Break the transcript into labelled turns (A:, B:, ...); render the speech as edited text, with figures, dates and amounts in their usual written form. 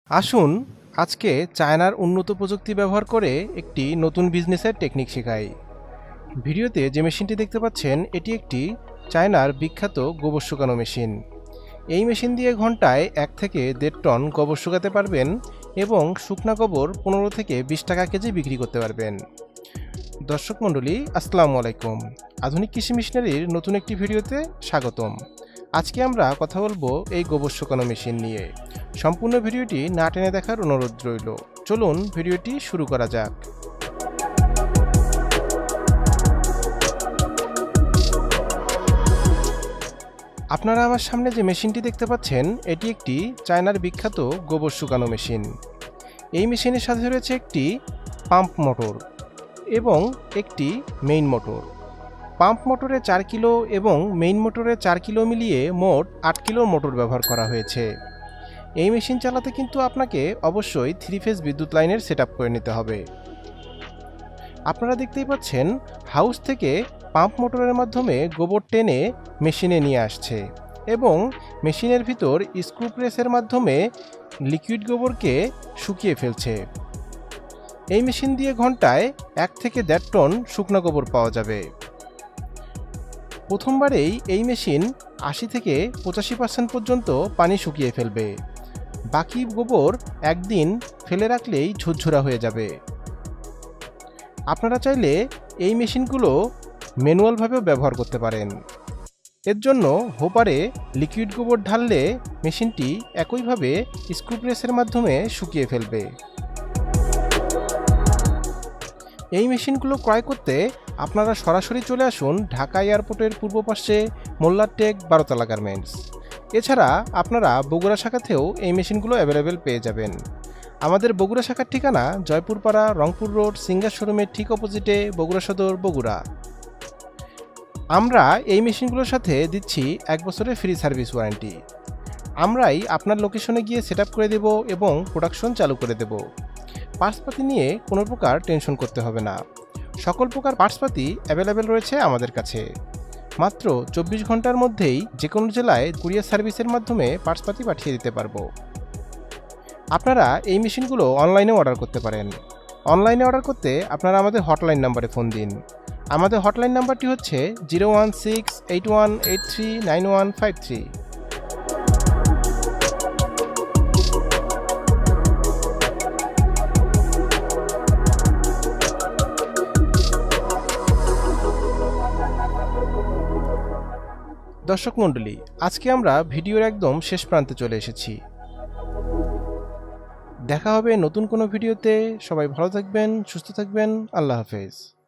A: আসুন আজকে চায়নার উন্নত প্রযুক্তি ব্যবহার করে একটি নতুন বিজনেসের টেকনিক শেখাই। ভিডিওতে যে মেশিনটি দেখতে পাচ্ছেন এটি একটি চায়নার বিখ্যাত গোবর শুকানো মেশিন। এই মেশিন দিয়ে ঘন্টায় 1 থেকে 1.5 টন গোবর শুকাতে পারবেন এবং শুকনা গোবর 15 থেকে 20 টাকা কেজি বিক্রি করতে পারবেন। দর্শক মণ্ডলী, আসসালামু আলাইকুম। আধুনিক কৃষি মেশিনারির নতুন একটি ভিডিওতে স্বাগতম। আজকে আমরা কথা বলবো এই গোবর শুকানো মেশিন নিয়ে। সম্পূর্ণ ভিডিওটি না টেনে দেখার অনুরোধ রইল। চলুন ভিডিওটি শুরু করা যাক। আপনারা আমার সামনে যে মেশিনটি দেখতে পাচ্ছেন এটি একটি চায়নার বিখ্যাত গোবর শুকানো মেশিন। এই মেশিনের সাথে রয়েছে একটি পাম্প মোটর এবং একটি মেইন মোটর। পাম্প মোটরে 4 কিলো এবং মেইন মোটরে 4 কিলো মিলিয়ে মোট 8 কিলোর মোটর ব্যবহার করা হয়েছে। এই মেশিন চালাতে কিন্তু আপনাকে অবশ্যই 3 ফেজ বিদ্যুৎ লাইনের সেটআপ করে নিতে হবে। আপনারা দেখতেই পাচ্ছেন হাউস থেকে পাম্প মোটরের মাধ্যমে গোবর টেনে মেশিনে নিয়ে আসছে এবং মেশিনের ভিতর স্ক্রু প্রেসের মাধ্যমে লিকুইড গোবরকে শুকিয়ে ফেলছে। এই মেশিন দিয়ে ঘন্টায় 1 থেকে 1.5 টন শুকনো গোবর পাওয়া যাবে। প্রথমবারেই এই মেশিন 80 থেকে 85% পর্যন্ত পানি শুকিয়ে ফেলবে। বাকি গোবর একদিন ফেলে রাখলেই ঝুরঝুরা হয়ে যাবে। আপনারা চাইলে এই মেশিনগুলো ম্যানুয়ালভাবেও ব্যবহার করতে পারেন। এর জন্য হোপারে লিকুইড গোবর ঢাললে মেশিনটি একইভাবে স্ক্রু প্রেসের মাধ্যমে শুকিয়ে ফেলবে। এই মেশিনগুলো ক্রয় করতে আপনারা সরাসরি চলে আসুন ঢাকা এয়ারপোর্টের পূর্ব পাশে মোল্লারটেক 12তলা গার্মেন্টস। এছাড়া আপনারা বগুড়া শাখাতেও এই মেশিনগুলো অ্যাভেলেবেল পেয়ে যাবেন। আমাদের বগুড়া শাখার ঠিকানা জয়পুরপাড়া, রংপুর রোড, সিঙ্গার শোরুমের ঠিক অপোজিটে, বগুড়া সদর, বগুড়া। আমরা এই মেশিনগুলোর সাথে দিচ্ছি 1 বছরের ফ্রি সার্ভিস ওয়ারেন্টি। আমরাই আপনার লোকেশনে গিয়ে সেটআপ করে দেব এবং প্রোডাকশন চালু করে দেব। পার্টসপাতি নিয়ে কোনো প্রকার টেনশন করতে হবে না। সকল প্রকার পার্টসপাতি অ্যাভেলেবেল রয়েছে আমাদের কাছে। মাত্র 24 ঘন্টার মধ্যেই যে কোনো জেলায় কুরিয়ার সার্ভিসের মাধ্যমে পার্টসপাতি পাঠিয়ে দিতে পারবো। আপনারা এই মেশিনগুলো অনলাইনে অর্ডার করতে পারেন। অনলাইনে অর্ডার করতে আপনারা আমাদের হটলাইন নাম্বারে ফোন দিন। আমাদের হটলাইন নাম্বারটি হচ্ছে 01681839153। দর্শক মণ্ডলী, আজকে আমরা ভিডিওর একদম শেষ প্রান্তে চলে এসেছি। দেখা হবে নতুন কোনো ভিডিওতে। সবাই ভালো থাকবেন, সুস্থ থাকবেন। আল্লাহ হাফেজ।